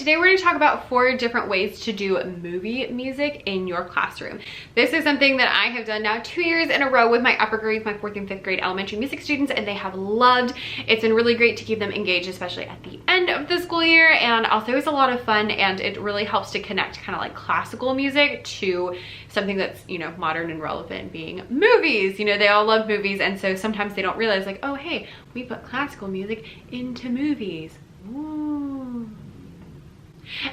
today we're going to talk about 4 different ways to do movie music in your classroom. This is something that I have done now 2 years in a row with my upper grades, my 4th and 5th grade elementary music students, and they have loved. It's been really great to keep them engaged, especially at the end of the school year, and also it's a lot of fun, and it really helps to connect kind of like classical music to something that's, you know, modern and relevant, being movies. You know, they all love movies, and so sometimes they don't realize, like, oh hey, we put classical music into movies. Ooh.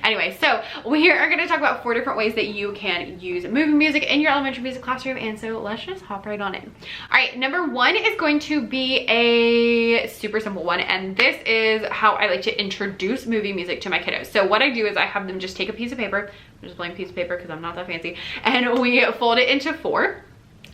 Anyway, so we are going to talk about 4 different ways that you can use movie music in your elementary music classroom, and so let's just hop right on in. All right, number 1 is going to be a super simple one, and this is how I like to introduce movie music to my kiddos. So what I do is I have them just take a piece of paper, I'm just playing piece of paper because I'm not that fancy, and we fold it into 4.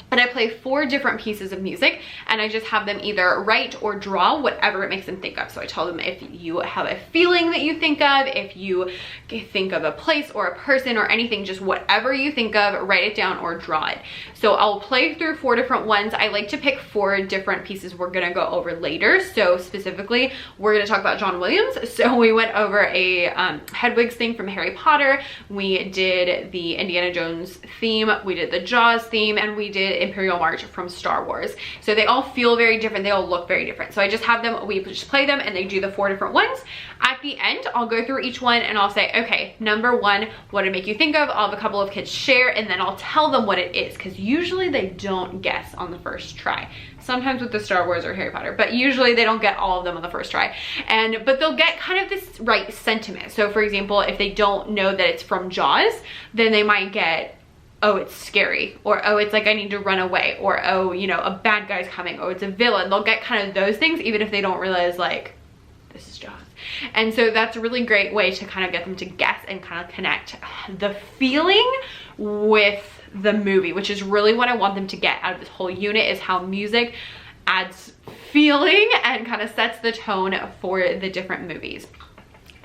And I play 4 different pieces of music, and I just have them either write or draw whatever it makes them think of. So I tell them, if you have a feeling that you think of, if you think of a place or a person or anything, just whatever you think of, write it down or draw it. So I'll play through 4 different ones. I like to pick 4 different pieces we're gonna go over later. So specifically, we're gonna talk about John Williams. So we went over a Hedwig's thing from Harry Potter. We did the Indiana Jones theme. We did the Jaws theme, and we did Imperial March from Star Wars. So they all feel very different, they all look very different. So I just have them, we just play them, and they do the 4 different ones. At the end, I'll go through each one and I'll say, okay, number 1, what did it make you think of? I'll have a couple of kids share, and then I'll tell them what it is, because usually they don't guess on the first try. Sometimes with the Star Wars or Harry Potter, but usually they don't get all of them on the first try. But they'll get kind of this right sentiment. So for example, if they don't know that it's from Jaws, then they might get, oh, it's scary, or oh, it's like I need to run away, or oh, you know, a bad guy's coming, or it's a villain. They'll get kind of those things even if they don't realize, like, this is Jaws. And so that's a really great way to kind of get them to guess and kind of connect the feeling with the movie, which is really what I want them to get out of this whole unit, is how music adds feeling and kind of sets the tone for the different movies.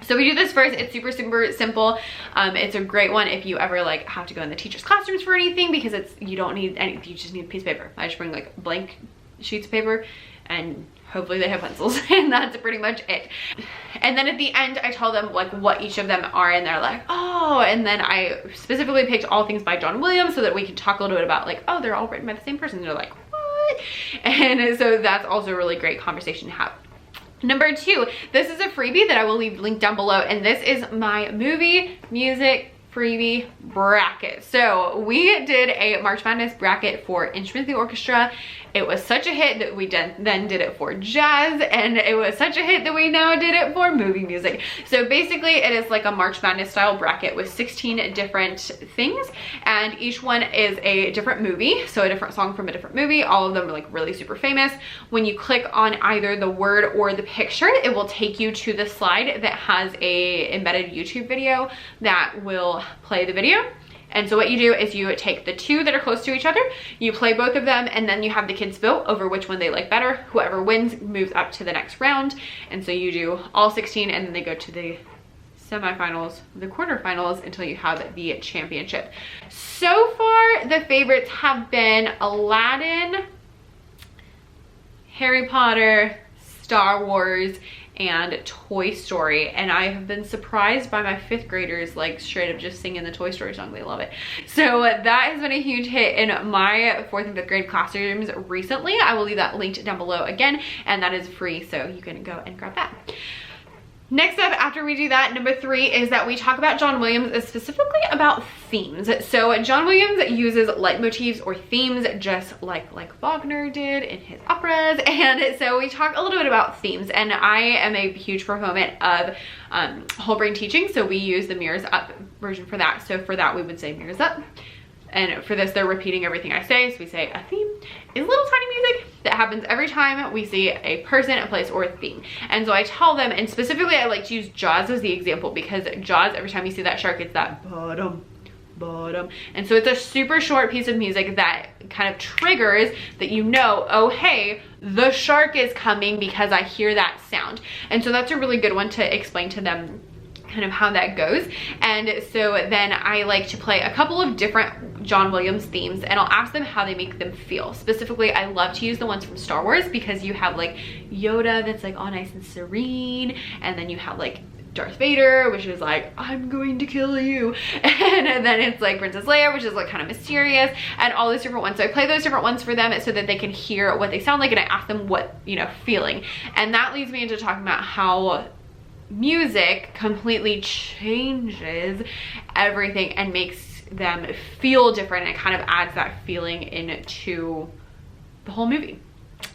So we do this first. It's super simple. It's a great one if you ever like have to go in the teacher's classrooms for anything, because it's, you don't need any, you just need a piece of paper. I just bring like blank sheets of paper, and hopefully they have pencils, and that's pretty much it. And then at the end, I tell them like what each of them are, and they're like, oh, and then I specifically picked all things by John Williams so that we can talk a little bit about, like, oh, they're all written by the same person. And they're like, what? And so that's also a really great conversation to have. Number 2, this is a freebie that I will leave linked down below, and this is my movie music freebie bracket. So we did a March Madness bracket for Instruments of the Orchestra. It was such a hit that we then did it for jazz, and it was such a hit that we now did it for movie music. So basically it is like a March Madness style bracket with 16 different things, and each one is a different movie, so a different song from a different movie. All of them are like really super famous. When you click on either the word or the picture, it will take you to the slide that has a embedded YouTube video that will play the video. And so what you do is you take the 2 that are close to each other, you play both of them, and then you have the kids vote over which one they like better. Whoever wins moves up to the next round. And so you do all 16, and then they go to the semifinals, the quarterfinals, until you have the championship. So far, the favorites have been Aladdin, Harry Potter, Star Wars, and Toy Story, and I have been surprised by my 5th graders like straight up just singing the Toy Story song. They love it. So that has been a huge hit in my 4th and 5th grade classrooms recently. I will leave that linked down below again, and that is free, so you can go and grab that. Next up, after we do that, number 3 is that we talk about John Williams, specifically about themes. So John Williams uses leitmotifs or themes just like Wagner did in his operas. And so we talk a little bit about themes, and I am a huge proponent of whole brain teaching. So we use the mirrors up version for that. So for that, we would say mirrors up. And for this, they're repeating everything I say. So we say a theme is little tiny music that happens every time we see a person, a place, or a theme. And so I tell them, and specifically I like to use Jaws as the example, because Jaws, every time you see that shark, it's that bottom. And so it's a super short piece of music that kind of triggers that, you know, oh hey, the shark is coming because I hear that sound. And so that's a really good one to explain to them kind of how that goes. And so then I like to play a couple of different John Williams themes, and I'll ask them how they make them feel. Specifically, I love to use the ones from Star Wars, because you have like Yoda that's like all nice and serene, and then you have like Darth Vader, which is like, I'm going to kill you. And then it's like Princess Leia, which is like kind of mysterious, and all those different ones. So I play those different ones for them so that they can hear what they sound like, and I ask them what, you know, feeling. And that leads me into talking about how music completely changes everything and makes them feel different, and it kind of adds that feeling into the whole movie.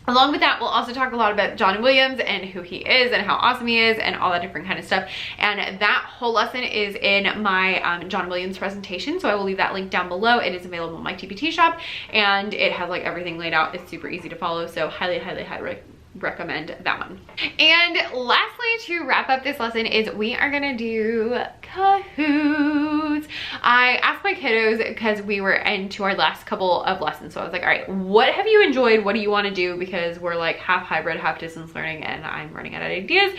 Along with that, we'll also talk a lot about John Williams and who he is and how awesome he is and all that different kind of stuff. And that whole lesson is in my John Williams presentation. So I will leave that link down below. It is available in my TPT shop, and it has like everything laid out. It's super easy to follow. So highly, highly, highly recommend that one. And lastly, to wrap up this lesson, is we are gonna do Kahoots. I asked my kiddos because we were into our last couple of lessons, so I was like, all right, what have you enjoyed? What do you want to do? Because we're like half hybrid, half distance learning, and I'm running out of ideas.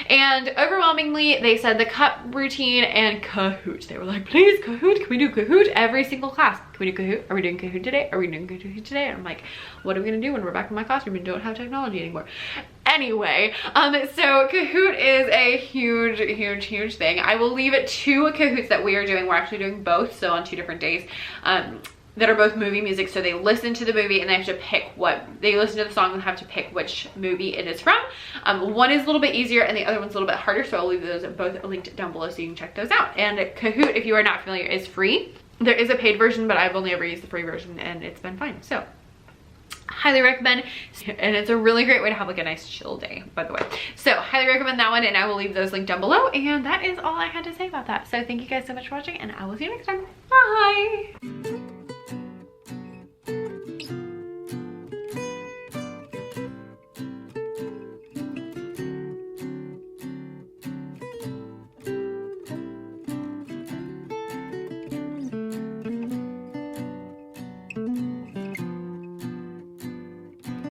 And overwhelmingly, they said the cup routine and Kahoot. They were like, please, Kahoot, can we do Kahoot every single class? Can we do Kahoot? Are we doing Kahoot today? Are we doing Kahoot today? And I'm like, what are we gonna do when we're back in my classroom and don't have technology anymore? Anyway, so Kahoot is a huge thing. I will leave it to Kahoots that we are doing. We're actually doing both, so on 2 different days. That are both movie music, so they listen to the movie and they have to pick they listen to the song and have to pick which movie it is from. One is a little bit easier and the other one's a little bit harder, so I'll leave those both linked down below so you can check those out. And Kahoot, if you are not familiar, is free. There is a paid version, but I've only ever used the free version and it's been fine. So highly recommend, and it's a really great way to have like a nice chill day, by the way. So highly recommend that one, and I will leave those linked down below. And that is all I had to say about that. So thank you guys so much for watching, and I will see you next time. Bye.